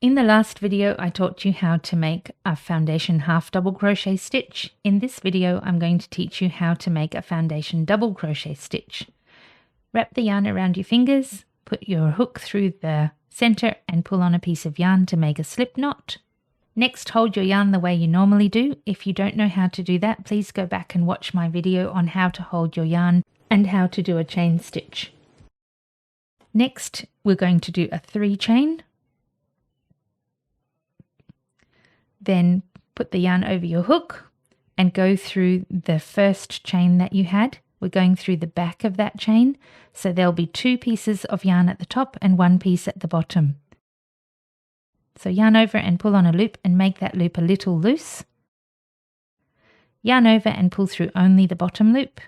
In the last video, I taught you how to make a foundation half double crochet stitch. In this video, I'm going to teach you how to make a foundation double crochet stitch. Wrap the yarn around your fingers, put your hook through the center and pull on a piece of yarn to make a slip knot. Next, hold your yarn the way you normally do. If you don't know how to do that, please go back and watch my video on how to hold your yarn and how to do a chain stitch. Next, we're going to do a 3 chain. Then put the yarn over your hook and go through the first chain that you had. We're going through the back of that chain, so there'll be 2 pieces of yarn at the top and 1 piece at the bottom. So yarn over and pull on a loop and make that loop a little loose. Yarn over and pull through only the bottom loop.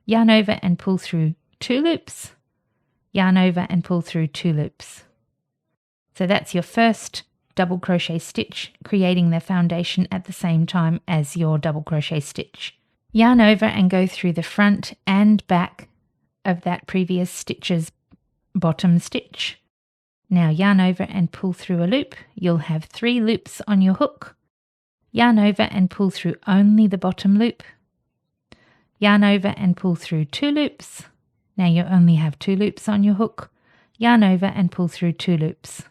Yarn over and pull through 2 loops. Yarn over and pull through 2 loops. So that's your first double crochet stitch, creating the foundation at the same time as your double crochet stitch. Yarn over and go through the front and back of that previous stitch's bottom stitch. Now yarn over and pull through a loop. You'll have 3 loops on your hook. Yarn over and pull through only the bottom loop. Yarn over and pull through 2 loops. Now you only have 2 loops on your hook. Yarn over and pull through 2 loops.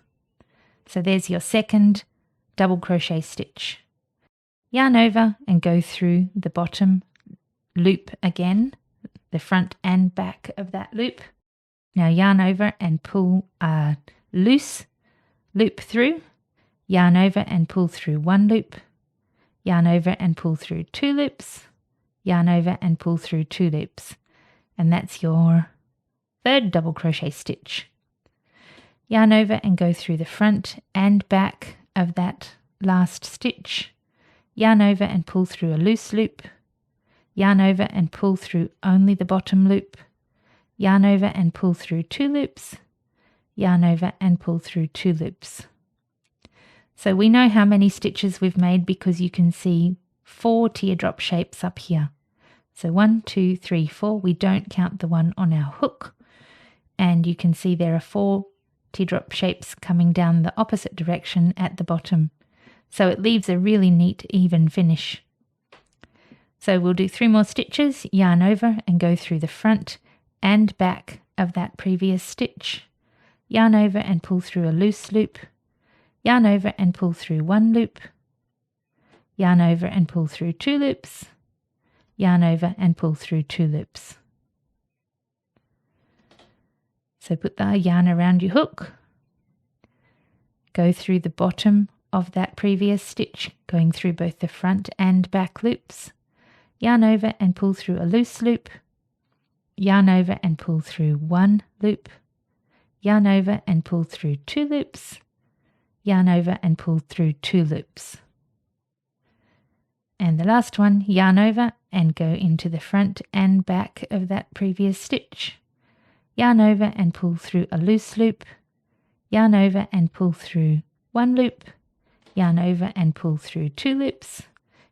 So there's your second double crochet stitch. Yarn over and go through the bottom loop again, the front and back of that loop. Now yarn over and pull a loose loop through. Yarn over and pull through 1 loop. Yarn over and pull through 2 loops. Yarn over and pull through 2 loops. And that's your third double crochet stitch. Yarn over and go through the front and back of that last stitch. Yarn over and pull through a loose loop. Yarn over and pull through only the bottom loop. Yarn over and pull through 2 loops. Yarn over and pull through 2 loops. So we know how many stitches we've made because you can see 4 teardrop shapes up here. So 1, 2, 3, 4. We don't count the one on our hook. And you can see there are 4 teardrop shapes coming down the opposite direction at the bottom. So it leaves a really neat, even finish. So we'll do 3 more stitches, yarn over and go through the front and back of that previous stitch. Yarn over and pull through a loose loop. Yarn over and pull through 1 loop. Yarn over and pull through 2 loops. Yarn over and pull through 2 loops. So put the yarn around your hook. Go through the bottom of that previous stitch, going through both the front and back loops. Yarn over and pull through a loose loop. Yarn over and pull through 1 loop. Yarn over and pull through 2 loops. Yarn over and pull through 2 loops. And the last one, yarn over and go into the front and back of that previous stitch. Yarn over and pull through a loose loop. Yarn over and pull through 1 loop. Yarn over and pull through 2 loops.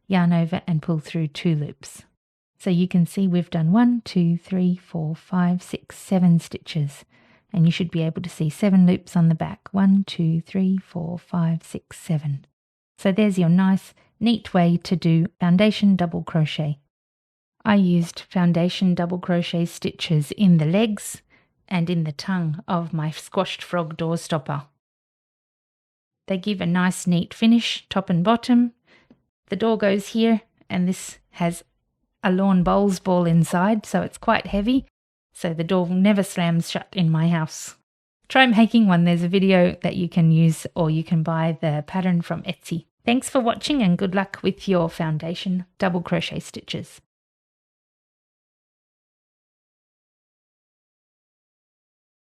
Yarn over and pull through 2 loops. So you can see we've done 1, 2, 3, 4, 5, 6, 7 stitches. And you should be able to see 7 loops on the back. 1, 2, 3, 4, 5, 6, 7. So there's your nice, neat way to do foundation double crochet. I used foundation double crochet stitches in the legs and in the tongue of my squashed frog door stopper. They give a nice neat finish, top and bottom. The door goes here, and this has a lawn bowls ball inside, so it's quite heavy, so the door never slams shut in my house. Try making one. There's a video that you can use, or you can buy the pattern from Etsy. Thanks for watching and good luck with your foundation double crochet stitches.